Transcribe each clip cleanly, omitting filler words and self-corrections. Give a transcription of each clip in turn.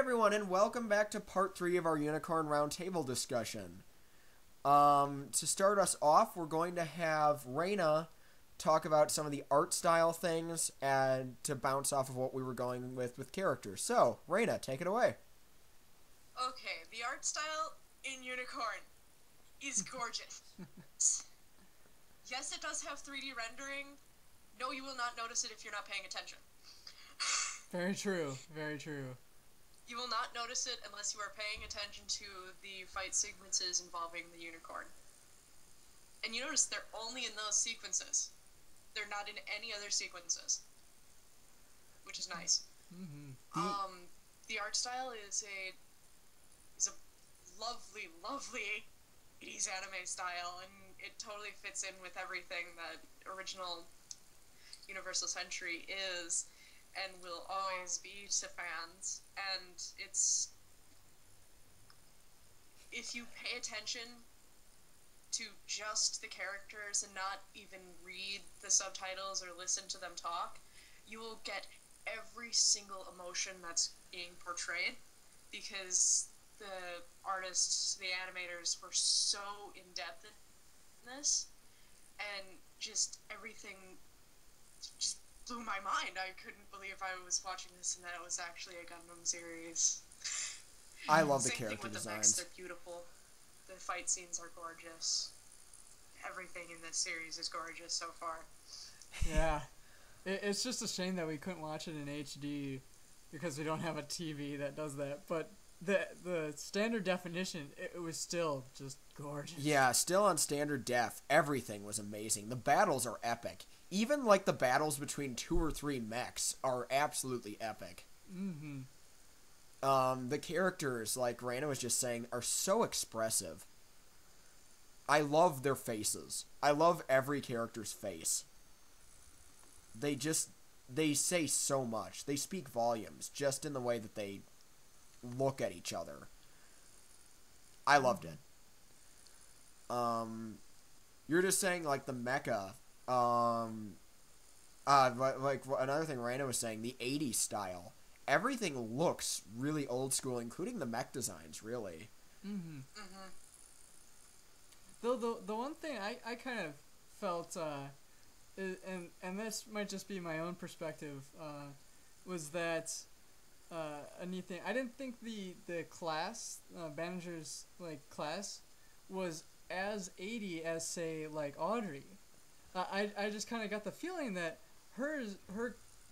everyone, and welcome back to part 3 of our Unicorn Roundtable discussion. To start us off, we're going to have Rena talk about some of the art style things and to bounce off of what we were going with characters. So, Rena, take it away. Okay, the art style in Unicorn is gorgeous. Yes, it does have 3D rendering. No, you will not notice it if you're not paying attention. Very true, very true. You will not notice it unless you are paying attention to the fight sequences involving the unicorn. And you notice they're only in those sequences. They're not in any other sequences. Which is nice. Mm-hmm. The art style is a lovely, lovely 80s anime style, and it totally fits in with everything that original Universal Century is and will always be to fans. And it's, if you pay attention to just the characters and not even read the subtitles or listen to them talk, you will get every single emotion that's being portrayed, because the artists, the animators, were so in-depth in this, and just everything just blew my mind. I couldn't believe I was watching this and that it was actually a Gundam series. I love the Same character thing with the mechs, designs. they're beautiful. The fight scenes are gorgeous. Everything in this series is gorgeous so far. Yeah. It's just a shame that we couldn't watch it in HD because we don't have a TV that does that. But the standard definition, it was still just gorgeous. Yeah, still on standard def, everything was amazing. The battles are epic. Even, like, the battles between 2 or 3 mechs are absolutely epic. Mm-hmm. The characters, like Rena was just saying, are so expressive. I love their faces. I love every character's face. They say so much. They speak volumes just in the way that they look at each other. I loved it. You're just saying, like, the mecha, like another thing Rena was saying, the 80s style. Everything looks really old school, including the mech designs, really. Mm-hmm. Mm-hmm. Though the one thing I kind of felt, and this might just be my own perspective, was that a neat thing. I didn't think the class, Banner's like class, was as 80 as, say, like Audrey. I just kind of got the feeling that her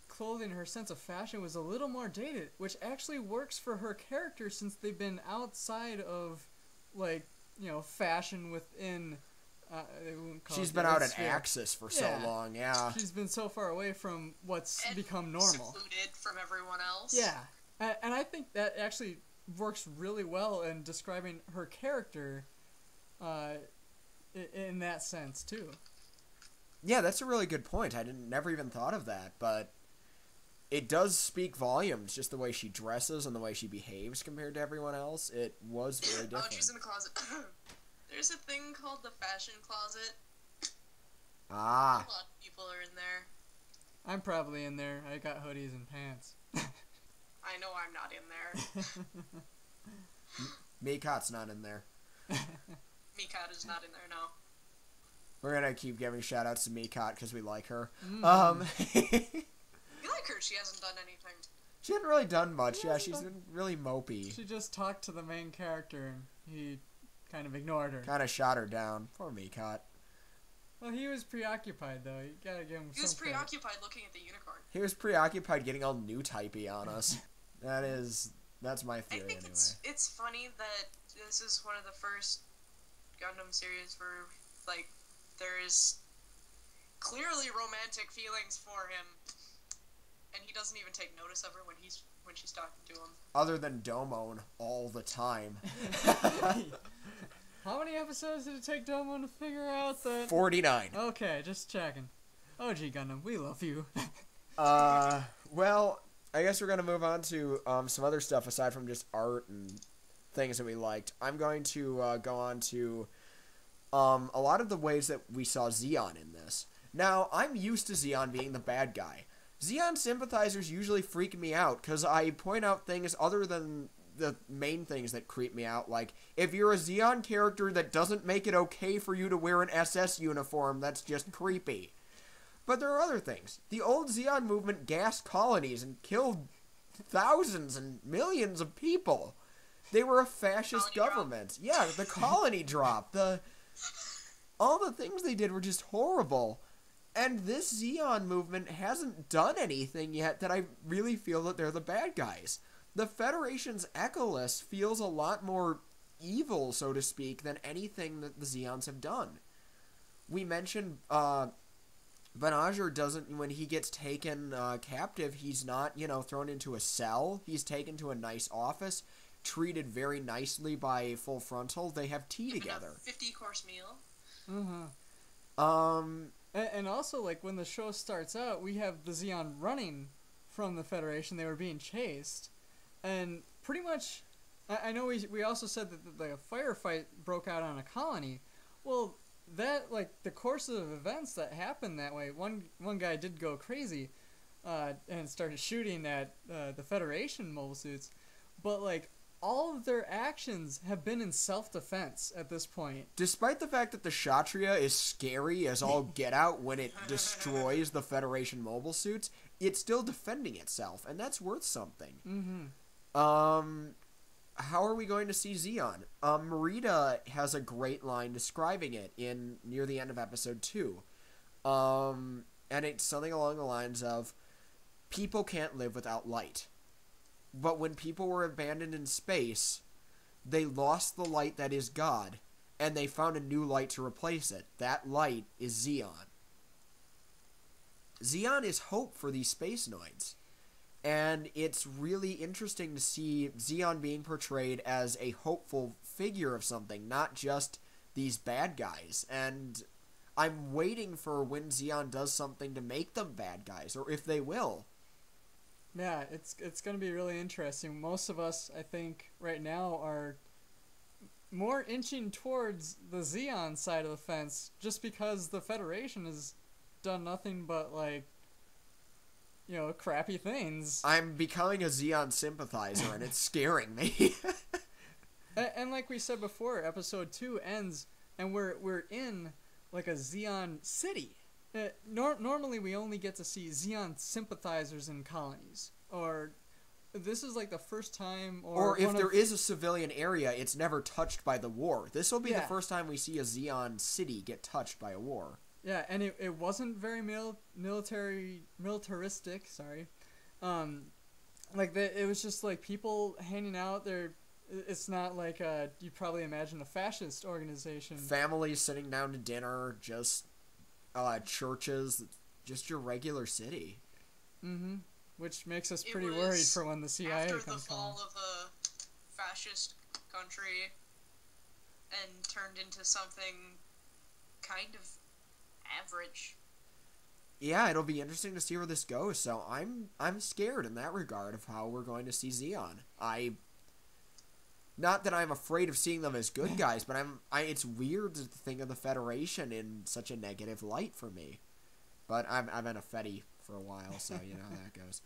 clothing, her sense of fashion was a little more dated, which actually works for her character since they've been outside of, like, you know, fashion within. She's been out at Axis for so long, yeah. She's been so far away from what's And become normal. secluded from everyone else. Yeah, and I think that actually works really well in describing her character, in that sense too. Yeah, that's a really good point. I never even thought of that, but it does speak volumes, just the way she dresses and the way she behaves compared to everyone else. It was very different. Oh, she's in the closet. There's a thing called the fashion closet. Ah. A lot of people are in there. I'm probably in there. I got hoodies and pants. I know I'm not in there. Mikot's not in there. Mikot is not in there, no. We're gonna keep giving shout-outs to Mikot because we like her. You like her, she hasn't done anything. She hasn't really done much. Yeah, She's been really mopey. She just talked to the main character and he kind of ignored her. Kind of shot her down. Poor Mikot. Well, he was preoccupied though. You gotta give him He was some credit. preoccupied looking at the unicorn. He was preoccupied getting all new typey on us. That's my I theory think anyway. it's funny that this is one of the first Gundam series where, like, there is clearly romantic feelings for him, and he doesn't even take notice of her when she's talking to him. Other than Domon all the time. How many episodes did it take Domo to figure out that? 49. Okay, just checking. OG Gundam, we love you. Well, I guess we're going to move on to some other stuff aside from just art and things that we liked. I'm going to go on to a lot of the ways that we saw Zeon in this. Now, I'm used to Zeon being the bad guy. Xeon sympathizers usually freak me out because I point out things other than the main things that creep me out, like if you're a Xeon character that doesn't make it okay for you to wear an SS uniform, that's just creepy. But there are other things. The old Xeon movement gassed colonies and killed thousands and millions of people. They were a fascist government. Yeah, the colony drop. All the things they did were just horrible. And this Xeon movement hasn't done anything yet that I really feel that they're the bad guys. The Federation's Echoless feels a lot more evil, so to speak, than anything that the Xeons have done. We mentioned, Banagher doesn't, when he gets taken captive, he's not, thrown into a cell. He's taken to a nice office, treated very nicely by Full Frontal. They have tea together. A 50-course meal. Mm-hmm. And also, like, when the show starts out, we have the Xeon running from the Federation. They were being chased. And pretty much, I know we also said that a firefight broke out on a colony. Well, that, like, the course of events that happened that way, one guy did go crazy and started shooting at the Federation mobile suits. But, like, all of their actions have been in self-defense at this point. Despite the fact that the Kshatriya is scary as all get out when it destroys the Federation mobile suits, it's still defending itself, and that's worth something. Mm-hmm. How are we going to see Xeon? Marita has a great line describing it near the end of episode 2. And it's something along the lines of, people can't live without light. But when people were abandoned in space, they lost the light that is God, and they found a new light to replace it. That light is Xeon. Xeon is hope for these space noids. And it's really interesting to see Xeon being portrayed as a hopeful figure of something, not just these bad guys. And I'm waiting for when Xeon does something to make them bad guys, or if they will. Yeah, it's going to be really interesting. Most of us, I think, right now are more inching towards the Xeon side of the fence just because the Federation has done nothing but, like, crappy things. I'm becoming a Xeon sympathizer, and it's scaring me. and like we said before, episode 2 ends, and we're in, like, a Xeon city. Normally we only get to see Xeon sympathizers in colonies, or this is like the first time, or if there is a civilian area, it's never touched by the war. This will be the first time we see a Xeon city get touched by a war. Yeah, and it wasn't very militaristic. Sorry, it was just like people hanging out there. It's not like you probably imagine a fascist organization. Families sitting down to dinner, just. Churches, just your regular city. Mm-hmm. Which makes us pretty worried for when the CIA comes after the fall of a fascist country and turned into something kind of average. Yeah, it'll be interesting to see where this goes. So I'm scared in that regard of how we're going to see Xeon. Not that I'm afraid of seeing them as good guys, but it's weird to think of the Federation in such a negative light for me. But I've been a Fedi for a while, so you know how that goes.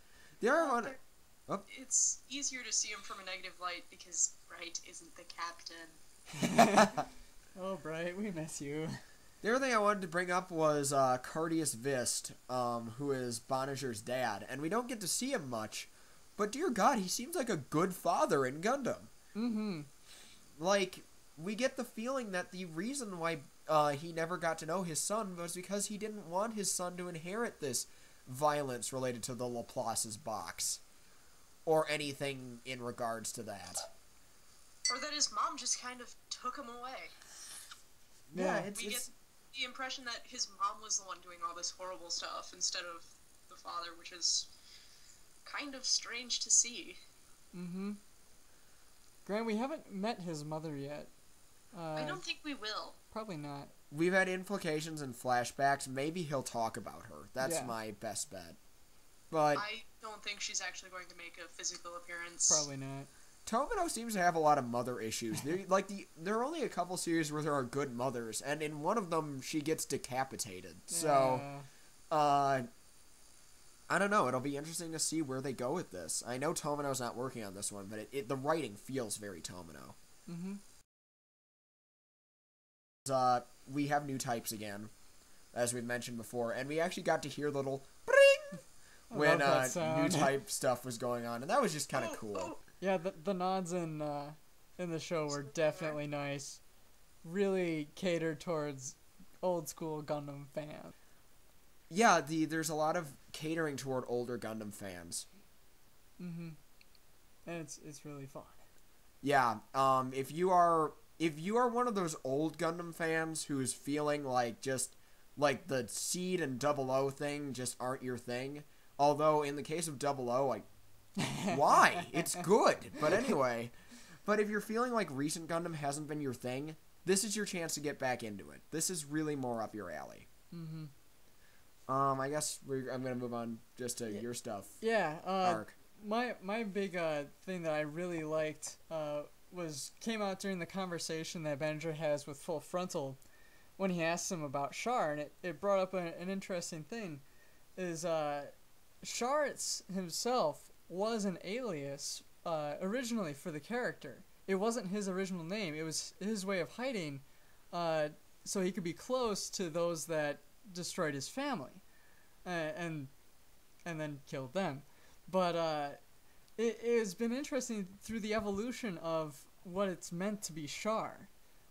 It's easier to see him from a negative light because Bright isn't the captain. Oh, Bright, we miss you. The other thing I wanted to bring up was Cardius Vist, who is Banagher's dad. And we don't get to see him much, but dear God, he seems like a good father in Gundam. Mm-hmm. Like, we get the feeling that the reason why he never got to know his son was because he didn't want his son to inherit this violence related to the Laplace's box. Or anything in regards to that. Or that his mom just kind of took him away. Yeah, we get the impression that his mom was the one doing all this horrible stuff instead of the father, which is kind of strange to see. Mm-hmm. Grant, we haven't met his mother yet. I don't think we will. Probably not. We've had implications and flashbacks. Maybe he'll talk about her. That's my best bet. But I don't think she's actually going to make a physical appearance. Probably not. Tomino seems to have a lot of mother issues. There are only a couple series where there are good mothers, and in one of them she gets decapitated. So, I I don't know. It'll be interesting to see where they go with this. I know Tomino's not working on this one, but the writing feels very Tomino. Mm-hmm. We have new types again, as we've mentioned before, and we actually got to hear the little bring when new type stuff was going on, and that was just kind of cool. Yeah, the nods in the show were definitely nice. Really catered towards old school Gundam fans. Yeah, there's a lot of catering toward older Gundam fans. Mm-hmm. And it's really fun. Yeah, if you are one of those old Gundam fans who's feeling like just like the Seed and Double O thing just aren't your thing, although in the case of Double O, why? It's good. But anyway, if you're feeling like recent Gundam hasn't been your thing, this is your chance to get back into it. This is really more up your alley. Mm-hmm. I guess I'm gonna move on just to your stuff. Yeah. Arc. My big thing that I really liked came out during the conversation that Benja has with Full Frontal when he asks him about Char, and it brought up an interesting thing. Is Char himself was an alias originally for the character. It wasn't his original name. It was his way of hiding, so he could be close to those that destroyed his family, and then killed them. But it has been interesting through the evolution of what it's meant to be Char,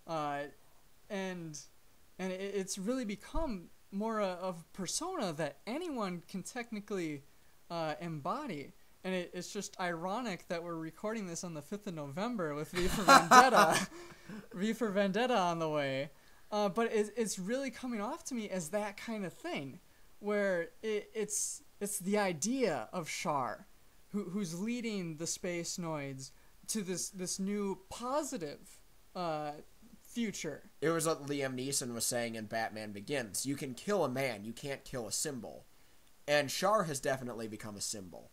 and it's really become more of a persona that anyone can technically embody. And it's just ironic that we're recording this on the 5th of November with V for Vendetta, V for Vendetta on the way. But it's really coming off to me as that kind of thing, where it's the idea of Char, who's leading the Space Noids to this new positive future. It was what Liam Neeson was saying in Batman Begins. You can kill a man, you can't kill a symbol. And Char has definitely become a symbol.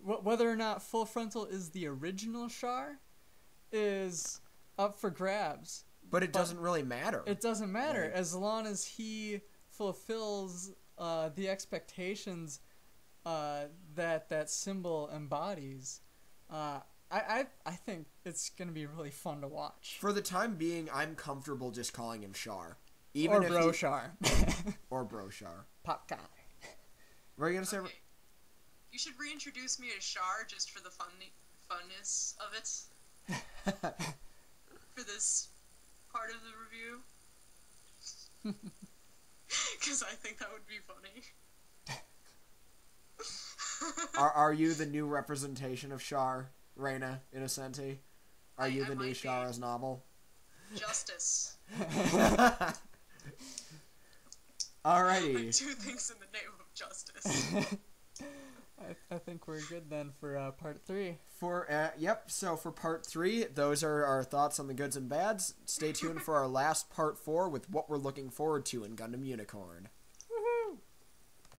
Whether or not Full Frontal is the original Char is up for grabs. But it doesn't really matter. It doesn't matter. Right. As long as he fulfills the expectations that symbol embodies, I think it's going to be really fun to watch. For the time being, I'm comfortable just calling him Char. Or Bro Char. Or Bro Char. Popcorn. What are you going to say? Okay. You should reintroduce me as Char just for the funness of it. For this part of the review. Because I think that would be funny. Are you the new representation of Char, Rena Innocenti? Are you the new Chara's novel? Justice. Alrighty. Two things in the name of justice. I think we're good then for part 3. So for part 3, those are our thoughts on the goods and bads. Stay tuned for our last part 4 with what we're looking forward to in Gundam Unicorn.